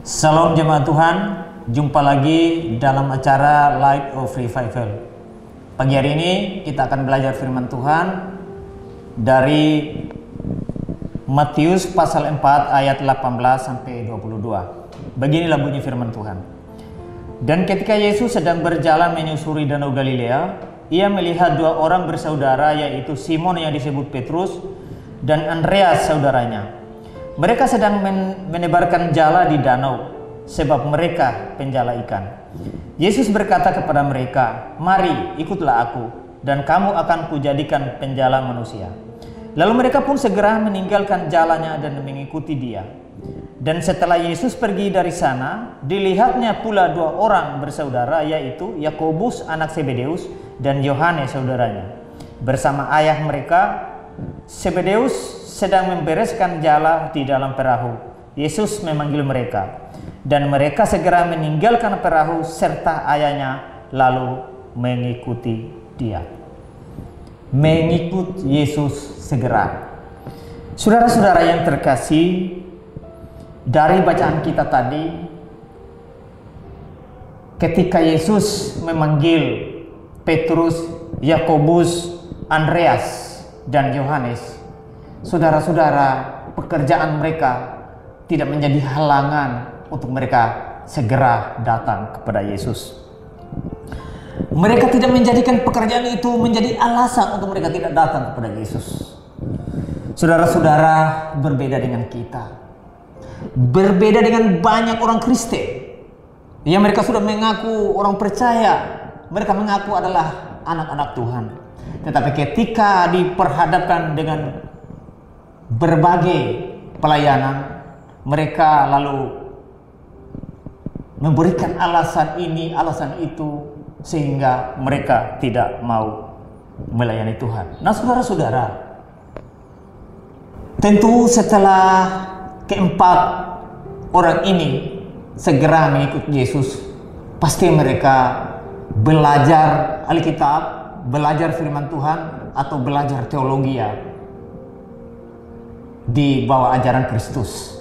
Salam jemaat Tuhan, jumpa lagi dalam acara Light of Revival. Pagi hari ini kita akan belajar firman Tuhan dari Matius pasal 4 ayat 18 sampai 22. Beginilah bunyi firman Tuhan. Dan ketika Yesus sedang berjalan menyusuri Danau Galilea, ia melihat dua orang bersaudara, yaitu Simon yang disebut Petrus dan Andreas saudaranya. Mereka sedang menebarkan jala di danau, sebab mereka penjala ikan. Yesus berkata kepada mereka, "Mari, ikutlah aku, dan kamu akan kujadikan penjala manusia." Lalu mereka pun segera meninggalkan jalannya dan mengikuti dia. Dan setelah Yesus pergi dari sana, dilihatnya pula dua orang bersaudara, yaitu Yakobus anak Zebedeus dan Yohanes saudaranya. Bersama ayah mereka, Zebedeus sedang membereskan jala di dalam perahu. Yesus memanggil mereka, dan mereka segera meninggalkan perahu serta ayahnya, lalu mengikuti dia. Mengikut Yesus segera. Saudara-saudara yang terkasih, dari bacaan kita tadi, ketika Yesus memanggil Petrus, Yakobus, Andreas, dan Yohanes, saudara-saudara, pekerjaan mereka tidak menjadi halangan untuk mereka segera datang kepada Yesus. Mereka tidak menjadikan pekerjaan itu menjadi alasan untuk mereka tidak datang kepada Yesus. Saudara-saudara, berbeda dengan kita. Berbeda dengan banyak orang Kristen yang mereka sudah mengaku orang percaya. Mereka mengaku adalah anak-anak Tuhan. Tetapi ketika diperhadapkan dengan berbagai pelayanan, mereka lalu memberikan alasan ini, alasan itu, sehingga mereka tidak mau melayani Tuhan. Nah, saudara-saudara, tentu setelah keempat orang ini segera mengikut Yesus, pasti mereka belajar Alkitab, belajar firman Tuhan, atau belajar teologi di bawah ajaran Kristus.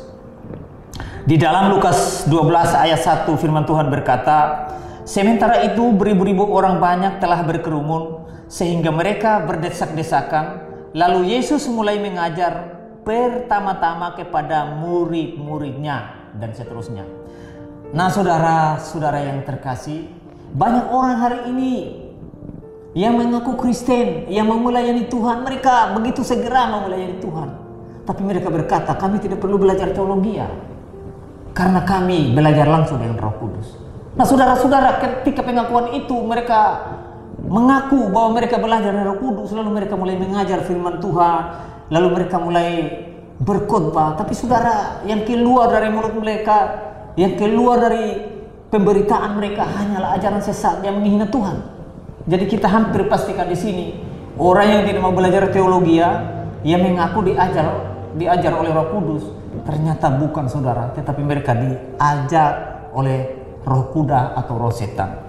Di dalam Lukas 12 ayat 1 firman Tuhan berkata, "Sementara itu beribu-ribu orang banyak telah berkerumun sehingga mereka berdesak-desakan. Lalu Yesus mulai mengajar pertama-tama kepada murid-muridnya," dan seterusnya. Nah, saudara-saudara yang terkasih, banyak orang hari ini yang mengaku Kristen, yang mau melayani Tuhan, mereka begitu segera mau melayani Tuhan. Tapi mereka berkata, "Kami tidak perlu belajar teologi karena kami belajar langsung dengan Roh Kudus." Nah, saudara-saudara, ketika pengakuan itu mereka mengaku bahwa mereka belajar dari Roh Kudus, lalu mereka mulai mengajar firman Tuhan, lalu mereka mulai berkhotbah. Tapi saudara, yang keluar dari mulut mereka, yang keluar dari pemberitaan mereka hanyalah ajaran sesat yang menghina Tuhan. Jadi kita hampir pastikan di sini orang yang tidak mau belajar teologi yang mengaku diajar oleh Roh Kudus, ternyata bukan, saudara, tetapi mereka diajar oleh roh kuda atau roh setan.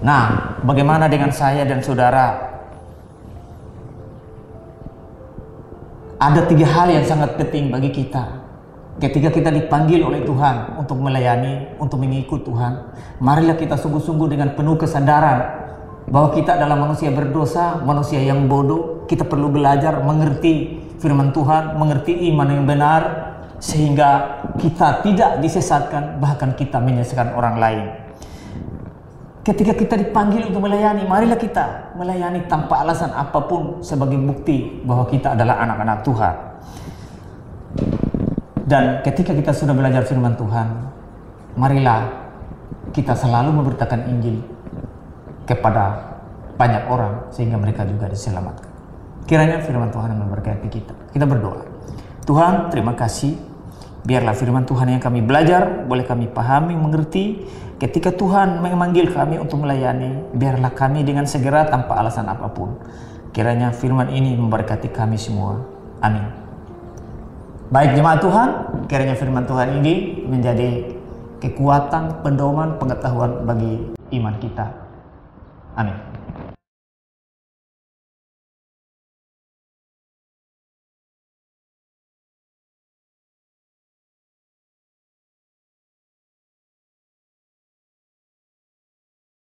Nah, bagaimana dengan saya dan saudara? Ada tiga hal yang sangat penting bagi kita ketika kita dipanggil oleh Tuhan untuk melayani, untuk mengikut Tuhan. Marilah kita sungguh-sungguh dengan penuh kesadaran bahwa kita adalah manusia berdosa, manusia yang bodoh. Kita perlu belajar mengerti firman Tuhan, mengerti iman yang benar, sehingga kita tidak disesatkan, bahkan kita menyesatkan orang lain. Ketika kita dipanggil untuk melayani, marilah kita melayani tanpa alasan apapun, sebagai bukti bahwa kita adalah anak-anak Tuhan. Dan ketika kita sudah belajar firman Tuhan, marilah kita selalu memberitakan Injil kepada banyak orang, sehingga mereka juga diselamatkan. Kiranya firman Tuhan yang memberkati kita. Kita berdoa. Tuhan, terima kasih. Biarlah firman Tuhan yang kami belajar boleh kami pahami, mengerti. Ketika Tuhan memanggil kami untuk melayani, biarlah kami dengan segera tanpa alasan apapun. Kiranya firman ini memberkati kami semua. Amin. Baik jemaat Tuhan, kiranya firman Tuhan ini menjadi kekuatan, pedoman, pengetahuan bagi iman kita. Amin.